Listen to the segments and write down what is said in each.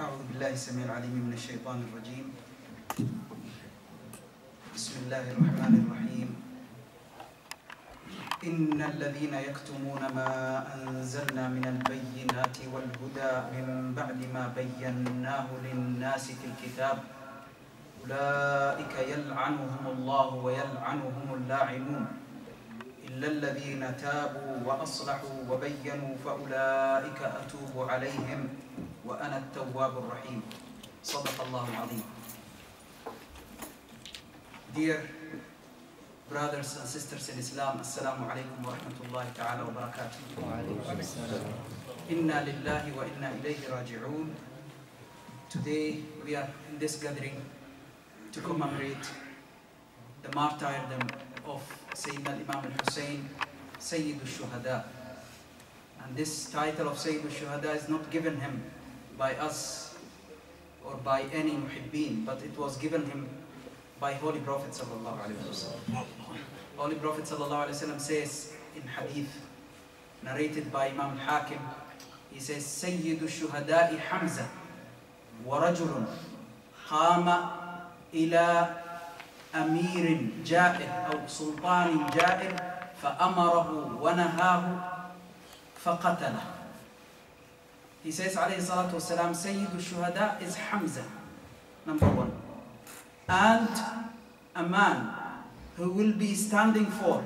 أعوذ بالله السميع العليم من الشيطان الرجيم. بسم الله الرحمن الرحيم. إن الذين يكتمون ما أنزلنا من البينات والهدى من بعد ما بيناه للناس في الكتاب أولئك يلعنهم الله ويلعنهم اللاعنون إلا الذين تابوا وأصلحوا وبينوا فأولئك أتوب عليهم وأنا التواب الرحيم. صدق الله العظيم. Dear brothers and sisters in Islam, Assalamu alaikum wa rahmatullahi ta'ala wa barakatuh. Inna lillahi wa inna ilayhi raji'un. Today we are in this gathering to commemorate the martyrdom of Sayyidina Imam al-Hussein, Sayyid al-Shuhada. And this title of Sayyid al-Shuhada is not given him by us or by any muhibbeen, but it was given him by Holy Prophet sallallahu alaihi wasallam. Holy Prophet sallallahu alaihi wasallam says in hadith narrated by Imam al-Hakim, he says, Sayyidu shuhada'i Hamza wa rajulun qama ila amirin ja'ir aw sultanin ja'ir fa'amarahu wa nahahu faqatalah. He says alayhi salatu wasalam, Sayyidu shuhada is Hamza, number one. And a man who will be standing for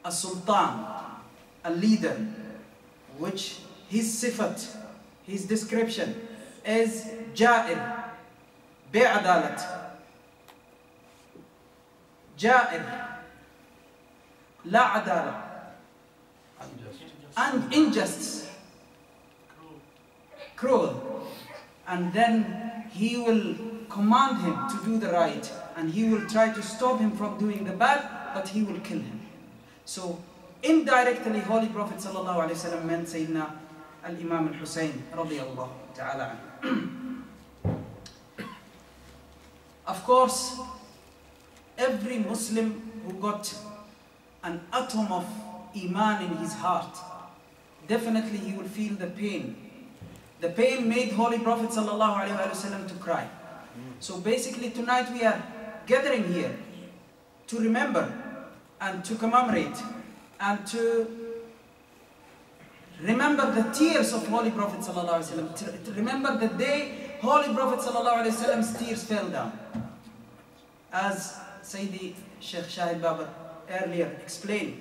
a sultan, a leader, which his sifat, his description is ja'ir, bi'adalat, ja'ir, la adala, and injustice, cruel, and then he will command him to do the right, and he will try to stop him from doing the bad, but he will kill him. So indirectly Holy Prophet sallallahu alaihi wasallam meant Sayyidina al-Imam al-Hussein radiyallahu ta'ala anhu. Of course, every Muslim who got an atom of iman in his heart, definitely he will feel the pain. The pain made Holy Prophet sallallahu alaihi wasallam to cry. So basically tonight we are gathering here to remember and to commemorate and to remember the tears of Holy Prophet sallallahu alaihi wasallam, to remember the day Holy Prophet sallallahu alaihi wasallam's tears fell down. As Sayyidi Sheikh Shahid Baba earlier explained,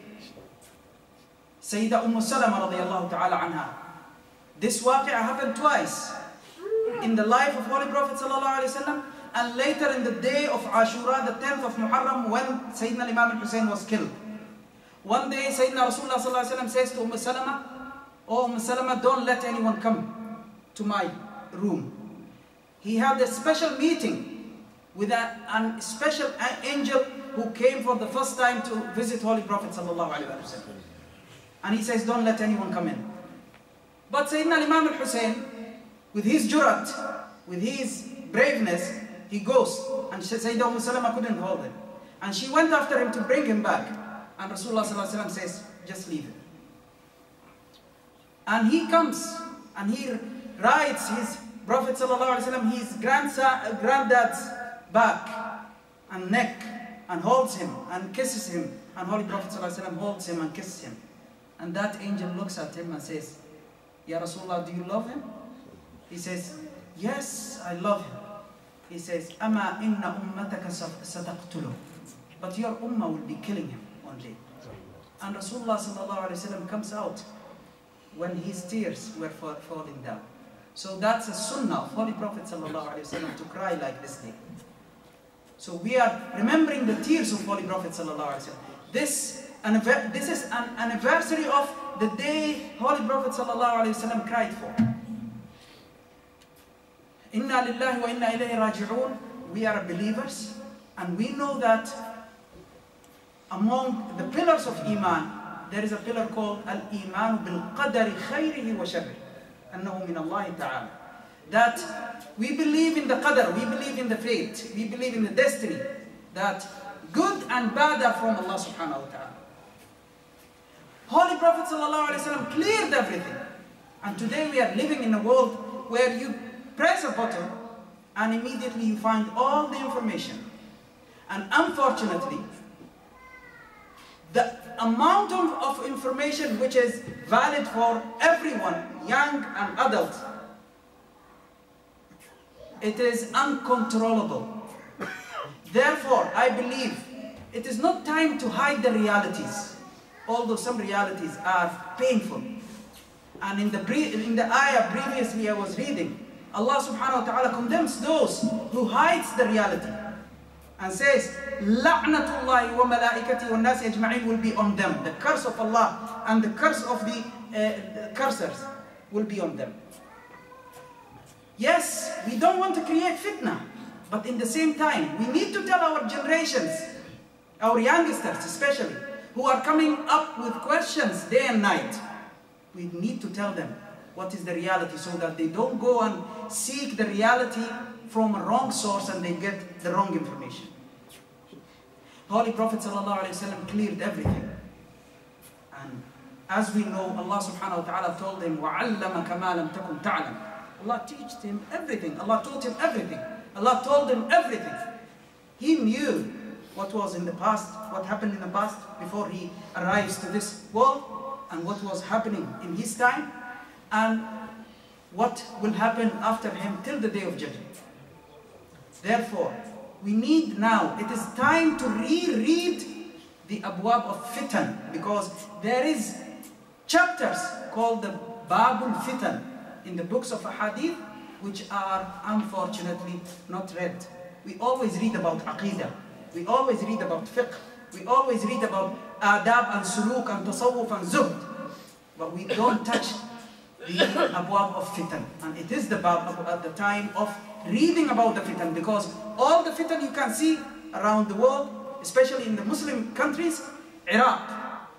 Sayyida Salama radiyallahu ta'ala anha, this waqi'ah happened twice. In the life of Holy Prophet sallallahu alaihi wasallam, and later in the day of Ashura, the 10th of Muharram, when Sayyidina Imam al-Hussein was killed. One day Sayyidina Rasulullah sallallahu alaihi wasallam says to Salama, "Oh Salama, don't let anyone come to my room." He had a special meeting with a special angel who came for the first time to visit Holy Prophet sallallahu alaihi wasallam. And he says, "Don't let anyone come in." But Sayyidina Imam al-Hussein, with his jurat, with his braveness, he goes, and Sayyidah Salama couldn't hold him. And she went after him to bring him back. And Rasulullah sallallahu alaihi wasallam says, just leave him. And he comes, and he rides his Prophet sallallahu alaihi wasallam, his granddad's back and neck, and holds him, and kisses him. And Holy Prophet sallallahu alaihi wasallam holds him and kisses him. And that angel looks at him and says, Ya Rasulullah, do you love him? He says, yes, I love him. He says, Ama inna ummataka sataqtulu. But your ummah will be killing him one day. And Rasulullah sallallahu alaihi wasallam comes out when his tears were falling down. So that's a sunnah of Holy Prophet sallallahu alaihi wasallam to cry like this day. So we are remembering the tears of Holy Prophet sallallahu alaihi wasallam. This is an anniversary of the day Holy Prophet sallallahu alaihi wasallam cried for. Inna lillahi wa inna ilayhi raji'un. We are believers, and we know that among the pillars of Iman, there is a pillar called Al-Iman bil-Qadari khayrihi wa sharrihi, annahu min Allah ta'ala. That we believe in the Qadar, we believe in the fate, we believe in the destiny, that good and bad are from Allah subhanahu wa ta'ala. Holy Prophet sallallahu alaihi wasallam cleared everything. And today we are living in a world where press a button and immediately you find all the information. And unfortunately, the amount of information which is valid for everyone, young and adult, it is uncontrollable. Therefore, I believe it is not time to hide the realities, although some realities are painful. And in the ayah previously I was reading, Allah subhanahu wa ta'ala condemns those who hides the reality and says, La'natullahi wa malaikati wa nasi ajma'in will be on them. The curse of Allah and the curse of the cursers will be on them. Yes, we don't want to create fitna, but in the same time, we need to tell our generations, our youngsters especially, who are coming up with questions day and night, we need to tell them what is the reality so that they don't go and seek the reality from a wrong source and they get the wrong information. Holy Prophet ﷺ cleared everything. And as we know, Allah subhanahu wa ta'ala told him, وَعَلَّمَكَ مَا لَمْ تَكُنْ تَعْلَمْ. Allah taught him everything. Allah taught him everything. Allah told him everything. He knew what was in the past, what happened in the past before he arrives to this world, and what was happening in his time, and what will happen after him till the day of judgment. Therefore, we need now, it is time to reread the abwab of fitan, because there is chapters called the Babul Fitan in the books of Hadith, which are unfortunately not read. We always read about Aqidah, we always read about fiqh, we always read about adab and suluk and tasawwuf and zuhd, but we don't touch the abwab of fitan. And it is the bab at the time of reading about the fitan, because all the fitan you can see around the world, especially in the Muslim countries, Iraq,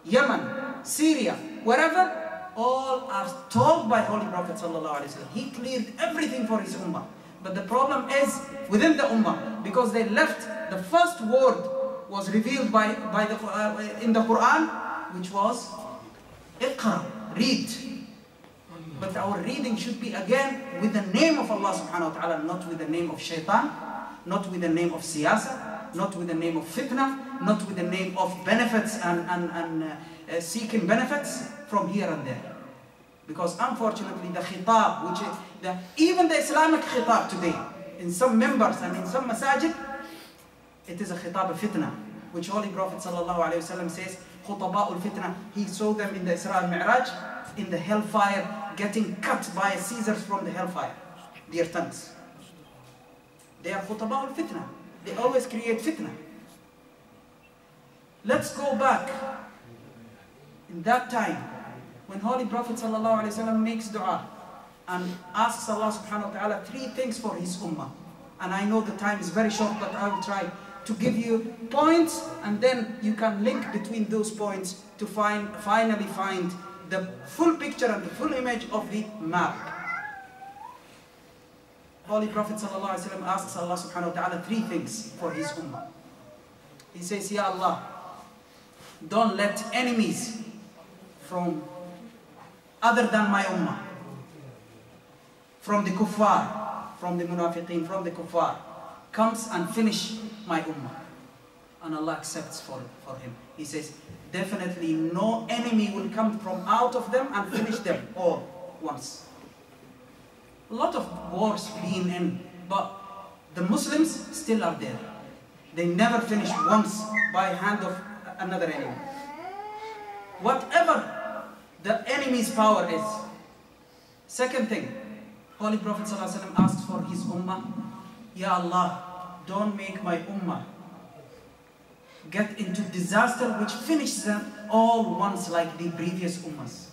Yemen, Syria, wherever, all are told by Holy Prophet ﷺ. He cleared everything for his ummah. But the problem is within the ummah, because they left the first word was revealed in the Quran, which was Iqra, read. But our reading should be again with the name of Allah subhanahu wa ta'ala, not with the name of shaitan, not with the name of siyasa, not with the name of fitna, not with the name of benefits and seeking benefits from here and there. Because unfortunately the khitab, which is even the Islamic khitab today, in some members and in some masajid, it is a khitab of fitna, which Holy Prophet ﷺ says, khutaba'ul fitna, he saw them in the Isra al-Mi'raj, in the hellfire, getting cut by scissors from the hellfire, their tongues. They are khutaba'ul fitna. They always create fitna. Let's go back. In that time, when Holy Prophet ﷺ makes dua and asks Allah subhanahu wa ta'ala 3 things for his ummah. And I know the time is very short, but I will try to give you points, and then you can link between those points to finally find the full picture and the full image of the map. Holy Prophet ﷺ asks Allah subhanahu wa ta'ala 3 things for his ummah. He says, Ya Allah, don't let enemies from other than my ummah, from the kuffar, from the munafiqeen, from the kuffar, comes and finish my ummah. And Allah accepts for him. He says, definitely no enemy will come from out of them and finish them all once. A lot of wars being in, but the Muslims still are there. They never finish once by hand of another enemy. Whatever the enemy's power is. Second thing, Holy Prophet ﷺ asked for his ummah, Ya Allah, don't make my ummah get into disaster which finishes them all once like the previous ummahs.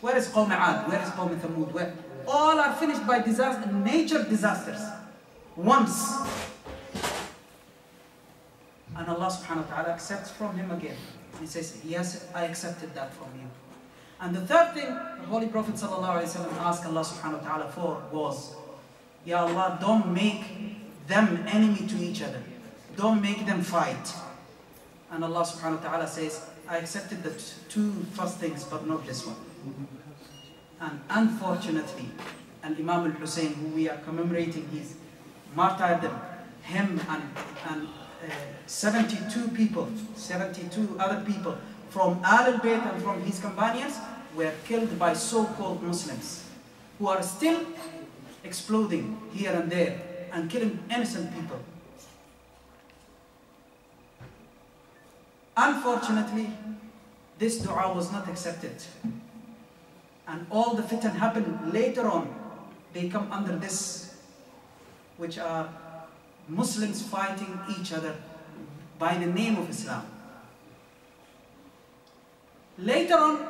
Where is Qawm Aad? Where is Qawm Thamud? Where all are finished by disaster, nature disasters. Once. And Allah subhanahu wa ta'ala accepts from him again. He says, yes, I accepted that from you. And the third thing the Holy Prophet ﷺ asked Allah subhanahu wa ta'ala for was, Ya Allah, don't make them enemy to each other. Don't make them fight. And Allah subhanahu wa ta'ala says, I accepted the 2 first things, but not this one. And unfortunately, and Imam al-Hussein, who we are commemorating his martyrdom, him and 72 people, 72 other people from Ahl al-Bayt and from his companions were killed by so-called Muslims who are still exploding here and there and killing innocent people. Unfortunately, this dua was not accepted. And all the fitan happened later on. They come under this, which are Muslims fighting each other by the name of Islam. Later on,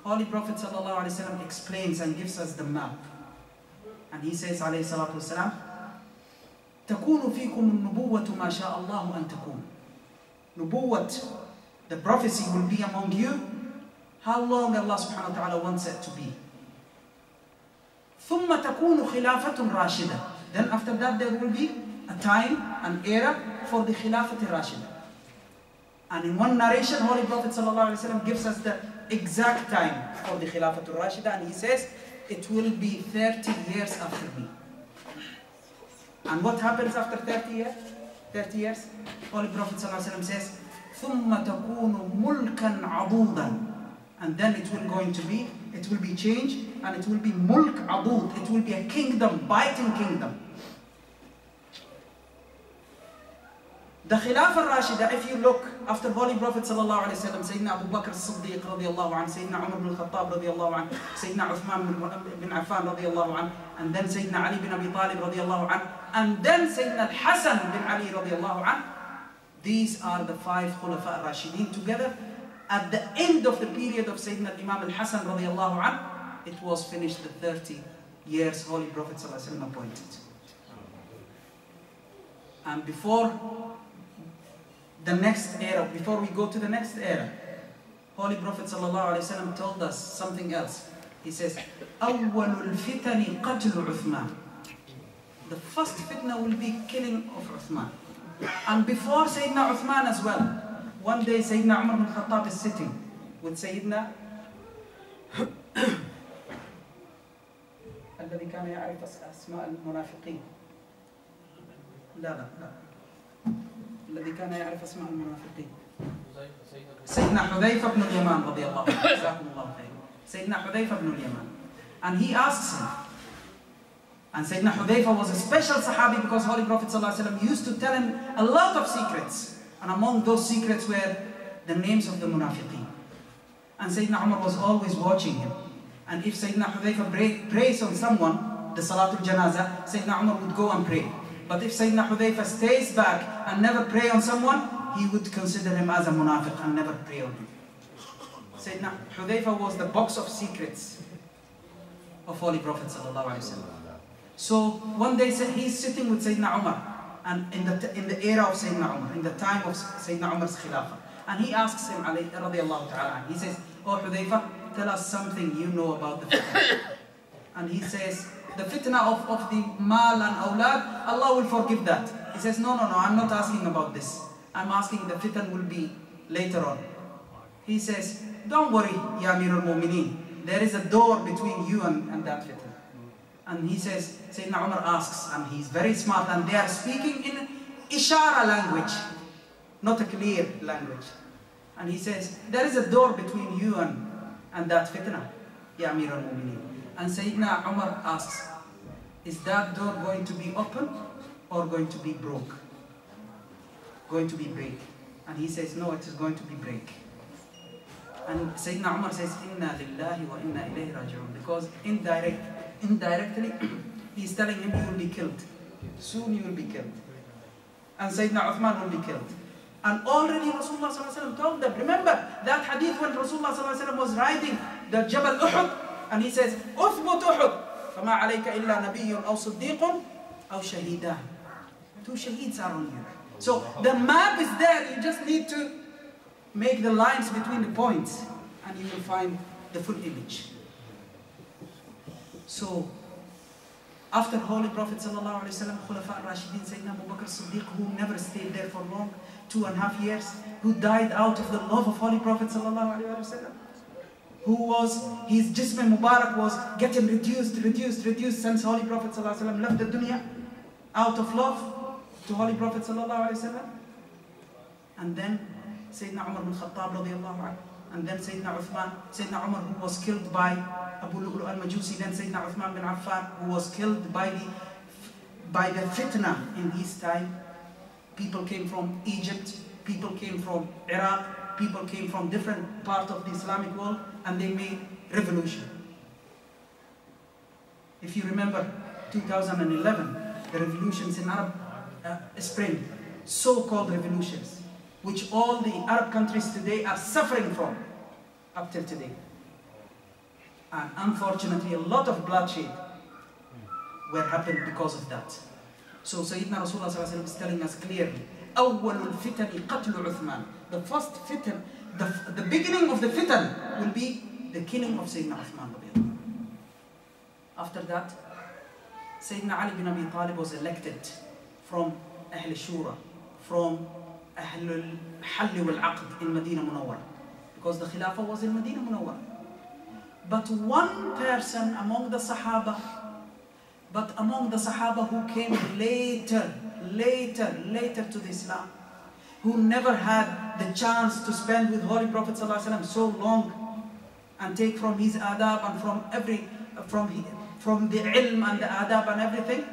Holy Prophet ﷺ explains and gives us the map. And he says, alayhi salatu wasalam, تَكُونُ فِيكُمُ النُّبُوَّةُ مَا شَاءَ اللَّهُ أَن تَكُونُ. Nubuwwat, the prophecy will be among you how long Allah subhanahu wa ta'ala wants it to be. ثُمَّ تَكُونُ خِلَافَةٌ رَاشِدَةٌ. Then after that there will be a time, an era for the Khilafat al-Rashida. And in one narration, Holy Prophet ﷺ gives us the exact time for the Khilafat al-Rashida, and he says, it will be 30 years after me. And what happens after 30 years? 30 years? Holy Prophet ﷺ says, ثُمَّ تَكُونُ مُلْكًا عَضُودًا. And then it will be changed, and it will be mulk adud. It will be a kingdom, biting kingdom. The Khilafah al-Rashida, if you look after Holy Prophet sallallahu alaihi wasallam, Sayyidina Abu Bakr as-Siddiq radiyallahu anhu, Sayyidina Umar ibn al-Khattab radiyallahu anhu, Sayyidina Uthman bin Affan radiyallahu anhu, and then Sayyidina Ali bin Abi Talib radiyallahu anhu, and then Sayyidina al-Hasan bin Ali radiyallahu anhu. These are the 5 Khulafa al-Rashidin together. At the end of the period of Sayyidina Imam al-Hasan radiyallahu anhu, it was finished the 30 years Holy Prophet sallallahu alaihi wasallam appointed. And before the next era, before we go to the next era, Holy Prophet ﷺ told us something else. He says, أَوَّلُ الْفِتَنِ قَتْلُ عُثْمَانِ. The first fitna will be killing of Uthman. And before Sayyidina Uthman as well, one day Sayyidina Umar bin Khattab is sitting with Sayyidina الذي كان يعرف أسماء المنافقين. لا الذي كان يعرف اسماء المنافقين. سيدنا حذيفة بن اليمان رضي الله عنه. جزاكم الله خير. سيدنا حذيفة بن اليمان. And he asks him. And Sayyidina Hudayfa was a special Sahabi because Holy Prophet ﷺ used to tell him a lot of secrets. And among those secrets were the names of the munafiqeen. And Sayyidina Umar was always watching him. And if Sayyidina Hudayfa prays on someone, the Salatul Janazah, Sayyidina Umar would go and pray. But if Sayyidina Hudayfa stays back and never pray on someone, he would consider him as a munafiq and never pray on him. Sayyidina Hudayfa was the box of secrets of Holy Prophet ﷺ. So one day he's sitting with Sayyidina Umar, and in the era of Sayyidina Umar, in the time of Sayyidina Umar's Khilafah, and he asks him, radiyallahu ta'ala, he says, "Oh Hudayfa, tell us something you know about the fitna." And he says, the fitna of the mal and awlad, Allah will forgive that. He says, no, I'm not asking about this. I'm asking the fitna will be later on. He says, don't worry, Ya Amir al-Mu'mineen. There is a door between you and that fitna. And he says, Sayyidina Umar asks, and he's very smart, and they are speaking in Ishara language, not a clear language. And he says, there is a door between you and that fitna, Ya Amir al-Mu'mineen. And Sayyidina Umar asks, is that door going to be open or going to be broke? Going to be break. And he says, no, it is going to be break. And Sayyidina Umar says, Inna lillahi wa inna ilayhi raji'un. Because indirectly, he's telling him you will be killed. Soon you will be killed. And Sayyidina Uthman will be killed. And already Rasulullah ﷺ told them, remember that hadith when Rasulullah ﷺ was riding the Jabal Uhud, and he says, أثبت أحد فما عليك إلا نبي أو صديق أو شهيدان. 2 shaheeds are on you. So the map is there, you just need to make the lines between the points and you will find the full image. So after Holy Prophet ﷺ, Khulafa al-Rashidin, Sayyidina Abu Bakr as-Siddiq, who never stayed there for long, 2.5 years, who died out of the love of Holy Prophet ﷺ. his Jism Mubarak was getting reduced since Holy Prophet ﷺ left the dunya out of love to Holy Prophet ﷺ. And then Sayyidina Umar bin Khattab radiallahu anhu, and then Sayyidina Uthman, Sayyidina Umar who was killed by Abu Lu'lu' al-Majusi, then Sayyidina Uthman bin Affan who was killed by the fitna in his time. People came from Egypt, people came from Iraq, people came from different parts of the Islamic world, and they made revolution. If you remember 2011, the revolutions in Arab Spring, so-called revolutions, which all the Arab countries today are suffering from up till today. And unfortunately, a lot of bloodshed were happened because of that. So Sayyidina Rasulullah ﷺ is telling us clearly, أول الفتن قتل عثمان. The first fitan, the beginning of the fitan will be the killing of Sayyidina Uthman. After that, Sayyidina Ali bin Abi Talib was elected from Ahl Shura, from Ahl al-Hall wal-Aqd in Medina Munawwara, because the Khilafah was in Medina Munawwara. But one person among the Sahaba who came later to the Islam, who never had the chance to spend with Holy Prophet ﷺ so long and take from his adab and from the ilm and the adab and everything,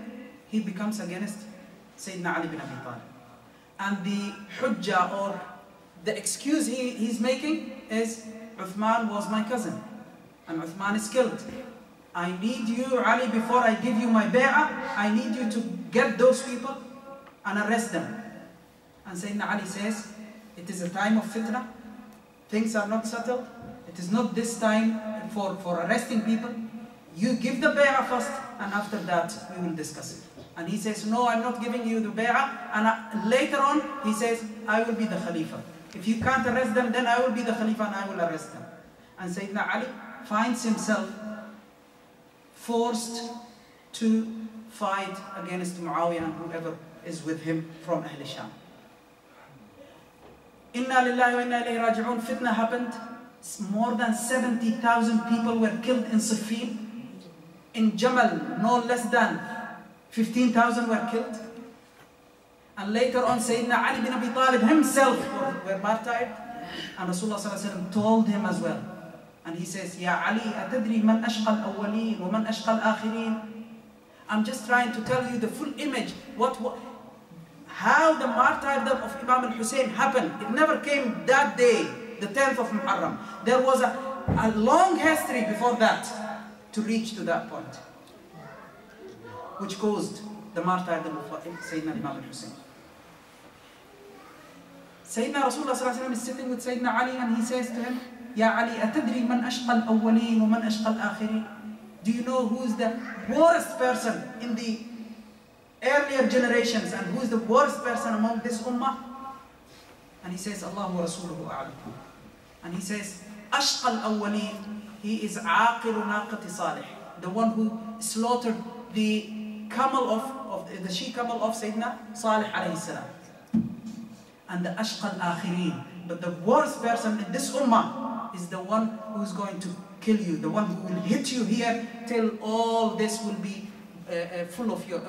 he becomes against Sayyidina Ali bin Abi Talib. And the hujjah, or the excuse he's making, is Uthman was my cousin and Uthman is killed. I need you, Ali, before I give you my bay'ah, I need you to get those people and arrest them. And Sayyidina Ali says, it is a time of fitna, things are not settled, it is not this time for arresting people. You give the bay'ah first, and after that we will discuss it. And he says, no, I'm not giving you the bay'ah. And later on, he says, I will be the Khalifa. If you can't arrest them, then I will be the Khalifa and I will arrest them. And Sayyidina Ali finds himself forced to fight against Muawiyah and whoever is with him from Ahl Sham. Inna lillahi wa inna ilayhi raji'un. Fitna happened. More than 70,000 people were killed in Siffin. In Jamal, no less than 15,000 were killed. And later on, Sayyidina Ali bin Abi Talib himself were martyred. And Rasulullah ﷺ told him as well. And he says, Ya Ali, atadri man ashqa al-awwaleen wa man ashqa al-akhirin. I'm just trying to tell you the full image, how the martyrdom of Imam al-Hussein happened. It never came that day, the 10th of Muharram. There was a long history before that to reach to that point, which caused the martyrdom of Sayyidina Imam al-Hussein. Sayyidina Rasulullah ﷺ is sitting with Sayyidina Ali and he says to him, Ya Ali, atadri man ashqa al-awwaleen wa man ashqa al-akhirin. Do you know who is the worst person in the earlier generations and who is the worst person among this ummah? And he says, Allahu wa Rasuluhu a'lam. And he says, ashqa al-awwaleen, he is aqilu naqati Salih, the one who slaughtered the camel of the she-camel of Sayyidina Salih alayhi salam. And the ashqa al-akhirin, but the worst person in this ummah is the one who is going to kill you, the one who will hit you here till all this will be full of your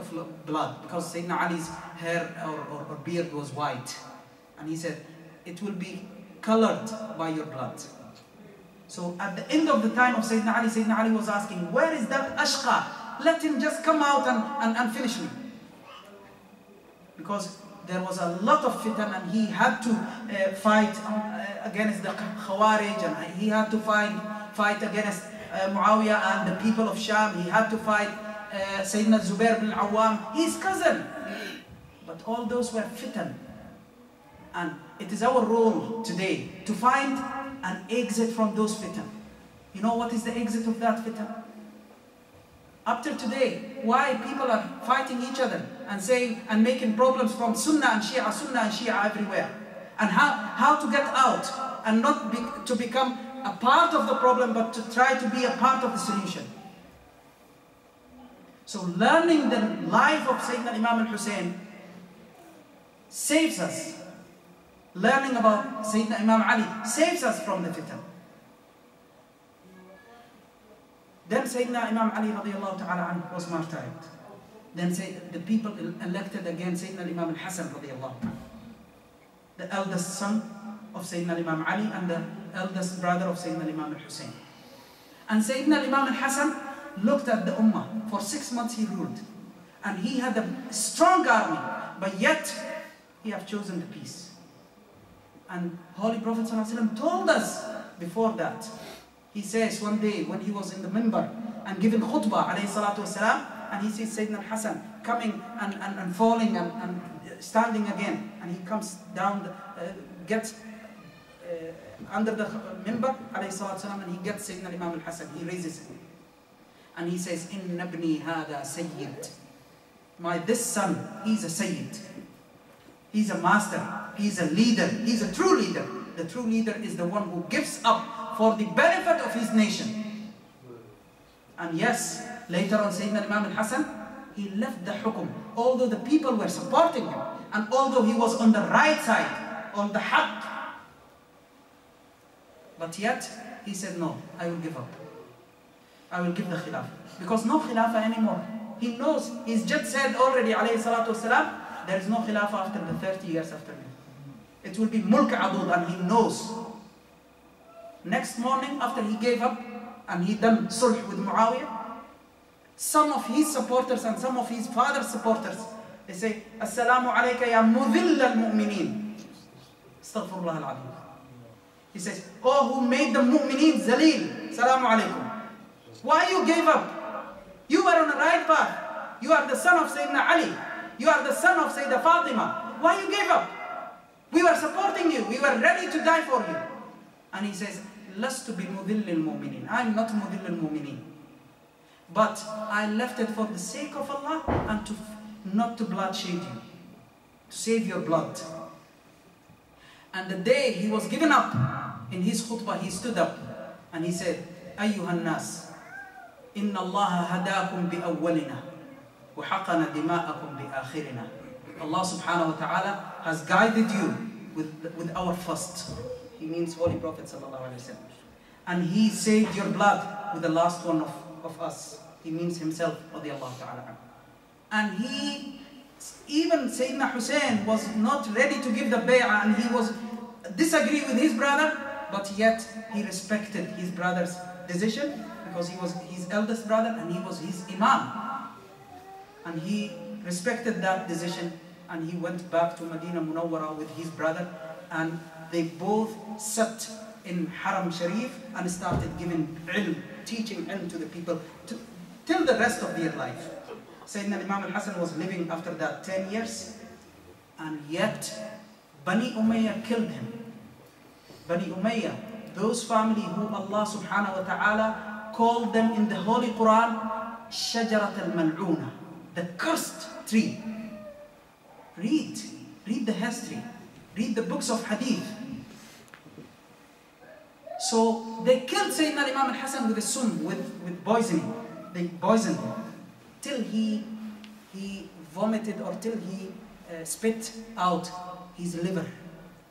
blood, because Sayyidina Ali's hair or beard was white, and he said it will be colored by your blood. So at the end of the time of Sayyidina Ali was asking, where is that ashqa? Let him just come out and finish me. Because there was a lot of fitan and he had to fight against the Khawarij, and he had to fight against Muawiyah and the people of Sham. He had to fight Sayyidina Zubair bin Awam, his cousin. But all those were fitan. And it is our role today to find an exit from those fitan. You know what is the exit of that fitan? Up till today, why people are fighting each other and saying and making problems from Sunnah and Shia everywhere, and how to get out and not to become a part of the problem, but to try to be a part of the solution. So learning the life of Sayyidina Imam al-Hussein saves us. Learning about Sayyidina Imam Ali saves us from the fitan. Then Sayyidina Imam Ali radiallahu ta'ala anhu was martyred. Then the people elected again Sayyidina Imam al-Hasan radiallahu anhu, the eldest son of Sayyidina Imam Ali and the eldest brother of Sayyidina Imam al-Hussein. And Sayyidina Imam al-Hasan looked at the Ummah. For 6 months he ruled. And he had a strong army, but yet he have chosen the peace. And Holy Prophet ﷺ told us before that. He says one day when he was in the minbar and giving khutbah alayhi salatu wasalam, and he sees Sayyidina al-Hasan coming and falling and standing again, and he comes down, gets under the minbar alayhi salatu wasalam, and he gets Sayyidina Imam al-Hasan, he raises him. And he says, Inna ibni hada sayyid. This son, he's a sayyid. He's a master, he's a leader, he's a true leader. The true leader is the one who gives up for the benefit of his nation. And yes, later on Sayyidina Imam al-Hasan, he left the hukum, although the people were supporting him, and although he was on the right side, on the haqq. But yet, he said, no, I will give up. I will give the khilafah. Because no khilafah anymore. He knows, he's just said already, alayhi salatu wasalam, there is no khilafah after the 30 years after me. It will be mulk adud, and he knows. Next morning, after he gave up, and he done sulh with Muawiyah, some of his supporters and some of his father's supporters, they say, Assalamu alayka ya mudhill al-mu'mineen. Astaghfirullah al-azim. He says, oh, who made the mu'mineen zaleel. Assalamu alaykum. Why you gave up? You were on the right path. You are the son of Sayyidina Ali. You are the son of Sayyidah Fatima. Why you gave up? We were supporting you. We were ready to die for you. And he says, Lastu bi mudhill al-mu'mineen. I'm not mudhill al-mu'mineen. But I left it for the sake of Allah and not to bloodshed you. To save your blood. And the day he was given up, in his khutbah he stood up and he said, Ayyuhan nas, inna Allah hadakum bi awwalina wa haqana dima'akum bi akhirina. Allah subhanahu wa ta'ala has guided you with our first. He means Holy Prophet sallallahu alaihi wasallam. And he saved your blood with the last one of us. He means himself radiyallahu ta'ala. And even Sayyidina Hussein was not ready to give the bay'ah, and he was disagree with his brother, but yet he respected his brother's decision because he was his eldest brother and he was his imam. And he respected that decision, and he went back to Medina Munawwara with his brother, and they both sat in Haram Sharif and started giving ilm, teaching ilm to the people till the rest of their life. Sayyidina Imam al-Hasan was living after that 10 years, and yet Bani Umayyah killed him. Bani Umayyah, those family who Allah subhanahu wa ta'ala called them in the Holy Quran, Shajarat al-Mal'una, the cursed tree. Read the history, read the books of hadith. So they killed Sayyidina Imam al-Hasan with a sum, with poisoning. They poisoned him till he vomited, or till he spit out his liver,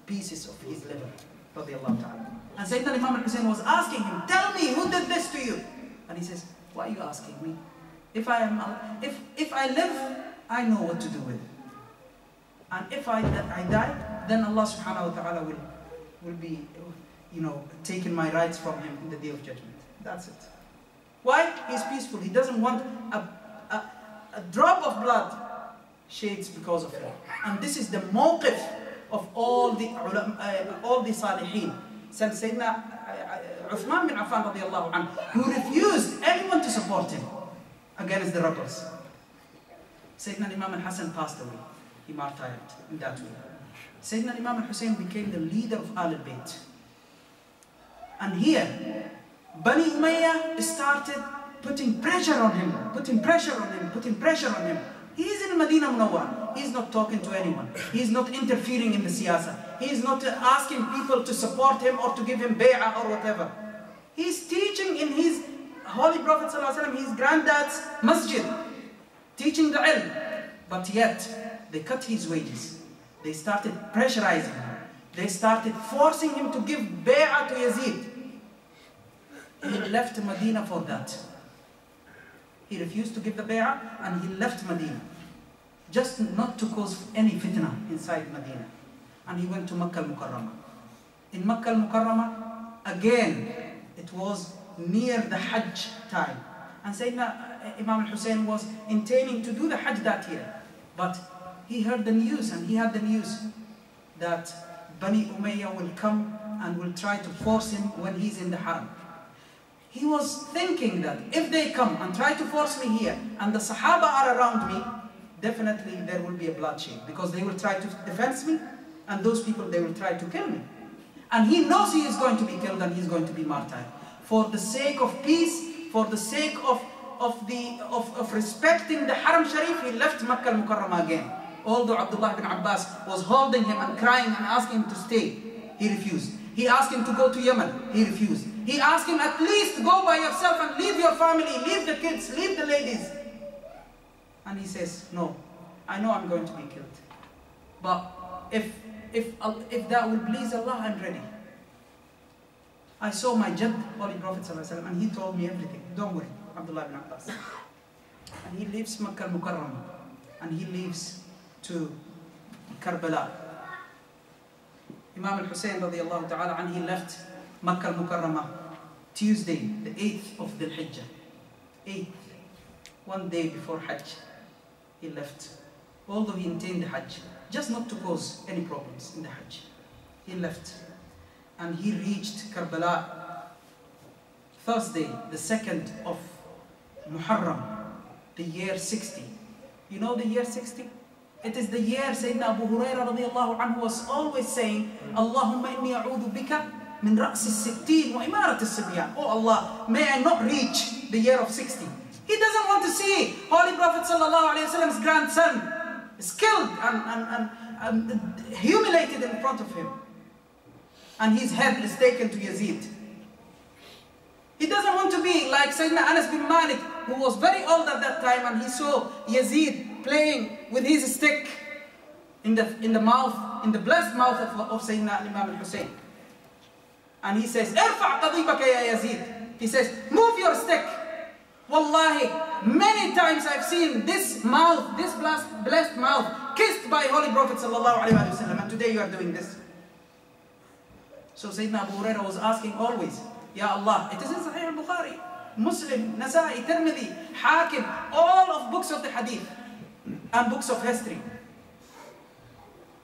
pieces of his liver. And Sayyidina Imam al-Hussein was asking him, tell me, who did this to you? And he says, why are you asking me? If I live, I know what to do with it. And if I die, then Allah subhanahu wa ta'ala will be, taking my rights from him in the day of judgment. That's it. Why? He's peaceful. He doesn't want a drop of blood shades because of him. And this is the mawqif of all the salihin. Since Sayyidina Uthman bin Affan radiallahu anhu, who refused anyone to support him against the rebels. Sayyidina Imam al-Hasan passed away. He martyred in that way. Sayyidina Imam al-Hussein became the leader of Ahl al-Bayt. And here, Bani Umayyah started putting pressure on him, putting pressure on him. He is in Medina Munawwara. He is not talking to anyone. He is not interfering in the siyasa. He is not asking people to support him or to give him bay'ah or whatever. He is teaching in his Holy Prophet ﷺ, his granddad's masjid, teaching the ilm. But yet, they cut his wages. They started pressurizing him. They started forcing him to give bay'ah to Yazid. He left Medina for that. He refused to give the bay'ah and he left Medina. Just not to cause any fitna inside Medina. And he went to Makkah al-Mukarramah. In Makkah al-Mukarramah, again, it was near the Hajj time. And Sayyidina Imam al-Hussein was intending to do the Hajj that year. But he heard the news, and he had the news that Bani Umayyah will come and will try to force him when he's in the Haram. He was thinking that if they come and try to force me here, and the Sahaba are around me, definitely there will be a bloodshed, because they will try to defend me, and those people, they will try to kill me. And he knows he is going to be killed and he's going to be martyred. For the sake of peace, for the sake of respecting the Haram Sharif, he left Makkah al-Mukarramah again. Although Abdullah ibn Abbas was holding him and crying and asking him to stay, he refused. He asked him to go to Yemen, he refused. He asked him, at least go by yourself and leave your family, leave the kids, leave the ladies. And he says, no, I know I'm going to be killed. But if that will please Allah, I'm ready. I saw my Jadd, Holy Prophet ﷺ, and he told me everything. Don't worry, Abdullah ibn Abbas. And he leaves Makkah al-Mukarramah, and he leaves to Karbala. Imam al-Hussein radiallahu ta'ala, and he left Makkah al-Mukarramah Tuesday, the 8th of Dhul Hijjah. 8th, one day before Hajj, he left. Although he intended the Hajj, just not to cause any problems in the Hajj. He left. And he reached Karbala Thursday, the 2nd of Muharram, the year 60. You know the year 60? It is the year Sayyidina Abu Hurairah radiallahu anhu was always saying, Allahumma inni a'udhu bika min ra's al-sittin wa imarat al-sibyan. Oh Allah, may I not reach the year of 60. He doesn't want to see Holy Prophet sallallahu alayhi wa sallam's grandson is killed and humiliated in front of him. And his head is taken to Yazid. He doesn't want to be like Sayyidina Anas bin Malik, who was very old at that time, and he saw Yazid playing with his stick in the mouth, in the blessed mouth of Sayyidina Imam al-Hussein. And he says, Irfa' qadibaka ya Yazid. He says, move your stick. Wallahi, many times I've seen this mouth, this blessed mouth, kissed by Holy Prophet sallallahu alaihi wasallam, and today you are doing this. So Sayyidina Abu Hurairah was asking always, Ya Allah, it is in Sahih al-Bukhari, Muslim, Nasa'i, Tirmidhi, Hakim, all of books of the Hadith and books of history.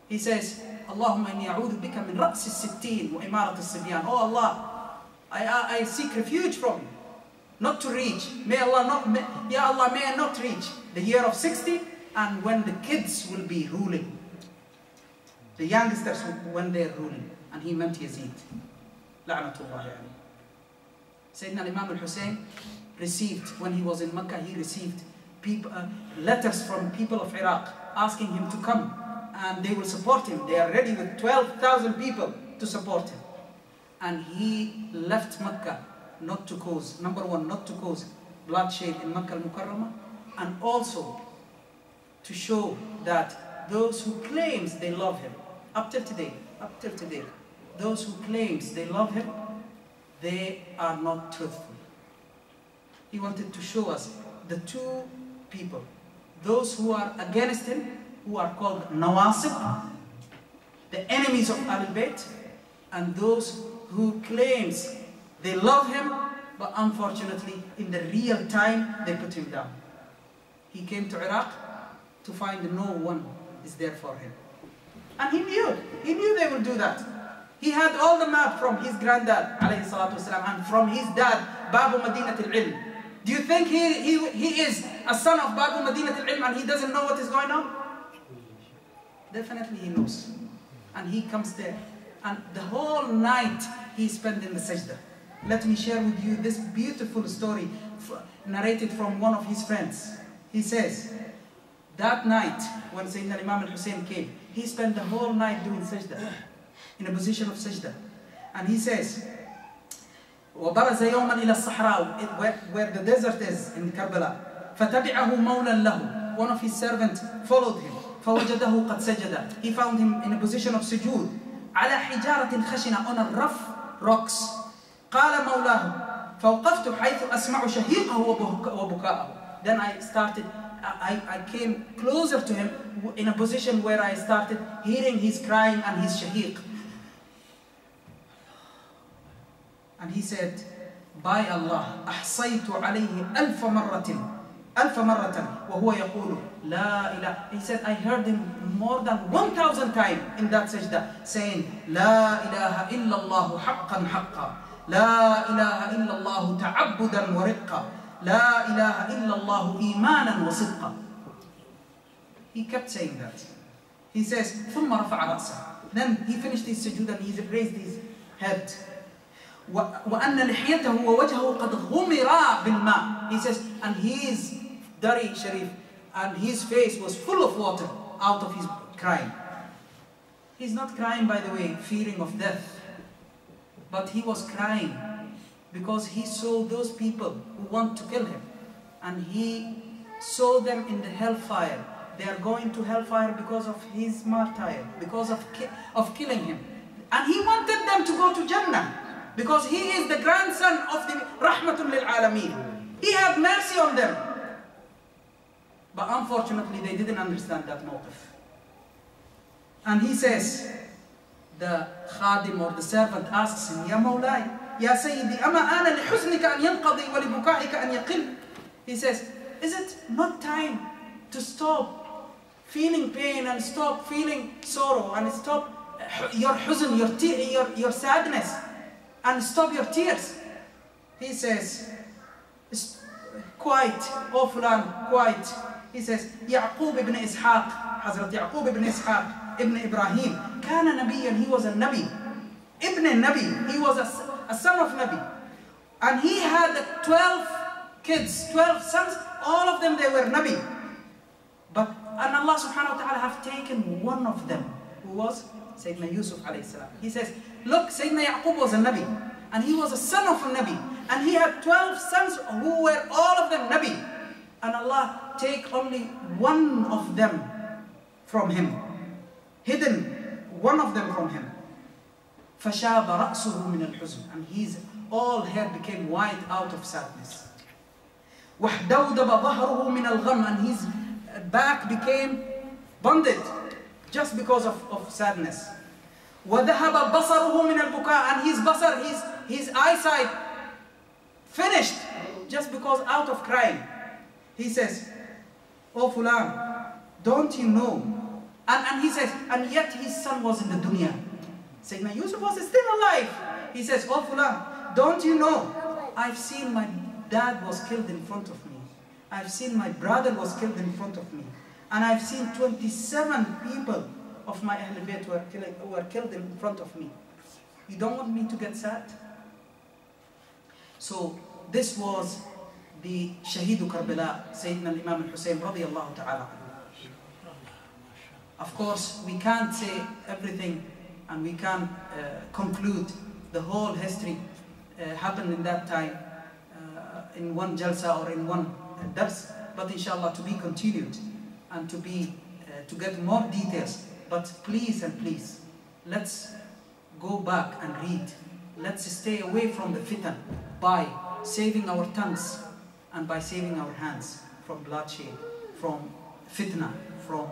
He says, Allahumma inni a'udhu bika min ra's al-sittin wa imarat al-sibyan. Oh Allah, I seek refuge from you, not to reach. May Allah not, Ya Allah, may I not reach the year of 60, and when the kids will be ruling, the youngsters when they are ruling. And he meant Yazid. La'natullah alayhi. Sayyidina Imam al-Hussein received, when he was in Mecca, he received letters from people of Iraq asking him to come, and they will support him. They are ready with 12,000 people to support him. And he left Mecca not to cause, number one, not to cause bloodshed in Makkah al-Mukarramah, and also to show that those who claims they love him, up till today, those who claims they love him, they are not truthful. He wanted to show us the two people, those who are against him, who are called Nawasib, the enemies of Ahlul Bayt, and those who claims they love him, but unfortunately in the real time they put him down. He came to Iraq to find no one is there for him. And he knew they will do that. He had all the map from his granddad, alayhi salatu wasalam, and from his dad, Babu Madinat al-Ilm. Do you think he is a son of Babu Madinat al-Ilm and he doesn't know what is going on? Definitely he knows. And he comes there. And the whole night he spent in the sajda. Let me share with you this beautiful story narrated from one of his friends. He says, that night when Sayyidina Imam al-Hussein came, he spent the whole night doing sajda, in a position of sajda. And he says, وَبَرَزَ يَوْمًا إِلَى الصَّحْرَاءِ, where the desert is in Karbala. فَتَبِعَهُ مَوْلًا لَهُ, one of his servants followed him. فَوَجَدَهُ قَدْ سَجَدَ, he found him in a position of sujood. عَلَى حِجَارَةٍ خَشِنَةٍ, on a rough rocks. قَالَ مَوْلَاهُ فَوْقَفْتُ حَيْثُ أَسْمَعُ شَهِيقَهُ وَبُكَاءَهُ. Then I started, I came closer to him in a position where I started hearing his crying and his shahiq. And he said, by Allah, أحصيت عليه ألف مرة وهو يقول لا إله. He said, I heard him more than 1,000 times in that sajda saying, لا إله إلا الله حقا حقا, لا إله إلا الله تعبدا ورقا, لا إله إلا الله إيمانا وصدقا. He kept saying that. He says, ثم رفع رأسه. Then he finished his sujood and he raised his head. وأن لحيته ووجهه قد غمرا بالماء. He says, and his Dari Sharif and his face was full of water out of his crying. He's not crying, by the way, fearing of death, but he was crying because he saw those people who want to kill him, and he saw them in the hellfire. They are going to hellfire because of his martyr, because of killing him. And he wanted them to go to Jannah because he is the grandson of the Rahmatul lil Alameen. He had mercy on them. But unfortunately, they didn't understand that mawqif. And he says, the khadim or the servant asks him, Ya Mawlai, Ya Sayyidi, ama ana li huznika an yanqadi wa li buka'ika an yaqil. He says, is it not time to stop feeling pain and stop feeling sorrow and stop your huzn, your sadness, and stop your tears? He says, quiet, oh fulan, quiet. He says, Ya'qub ibn Ishaq, Hazrat Ya'qub ibn Ishaq ibn Ibrahim, kana nabiyyan, he was a nabi. Ibn Nabi, he was a son of Nabi. And he had 12 kids, 12 sons, all of them they were Nabi. And Allah subhanahu wa ta'ala have taken one of them, who was Sayyidina Yusuf alayhi salam. He says, look, Sayyidina Ya'qub was a Nabi, and he was a son of a Nabi, and he had 12 sons who were all of them Nabi. And Allah take only one of them from him, hidden one of them from him. فَشَابَ رَأْسُهُ مِنَ الْحُزْنِ, and his all hair became white out of sadness. وَحْدَوْدَبَ ظَهْرُهُ مِنَ الْغَمِّ, and his back became bonded just because of sadness. وَذَهَبَ بَصَرُهُ مِنَ الْبُكَاءِ, and his basar, his eyesight finished just because out of crying. He says, oh Fulan, don't you know? And he says, and yet his son was in the dunya. Sayyidina Yusuf was still alive. He says, oh Fulan, don't you know? I've seen my dad was killed in front of me. I've seen my brother was killed in front of me. And I've seen 27 people of my Ahlul Bayt who were killed in front of me. You don't want me to get sad? So this was the Shaheedu Karbala, Sayyidina Imam al-Hussein radiyallahu ta'ala. Of course, we can't say everything and we can't conclude the whole history happened in that time in one jalsa or in one dars, but inshallah to be continued and to get more details. But please and please, let's go back and read. Let's stay away from the fitan by saving our tongues and by saving our hands from bloodshed, from fitna, from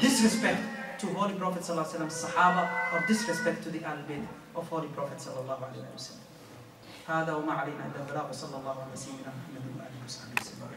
disrespect to Holy Prophet ﷺ, Sahaba, or disrespect to the Ahl-Bayt of Holy Prophet ﷺ. هذا وما علينا إلا البلاغ وصلى الله على سيدنا محمد وآله وصحبه وسلم.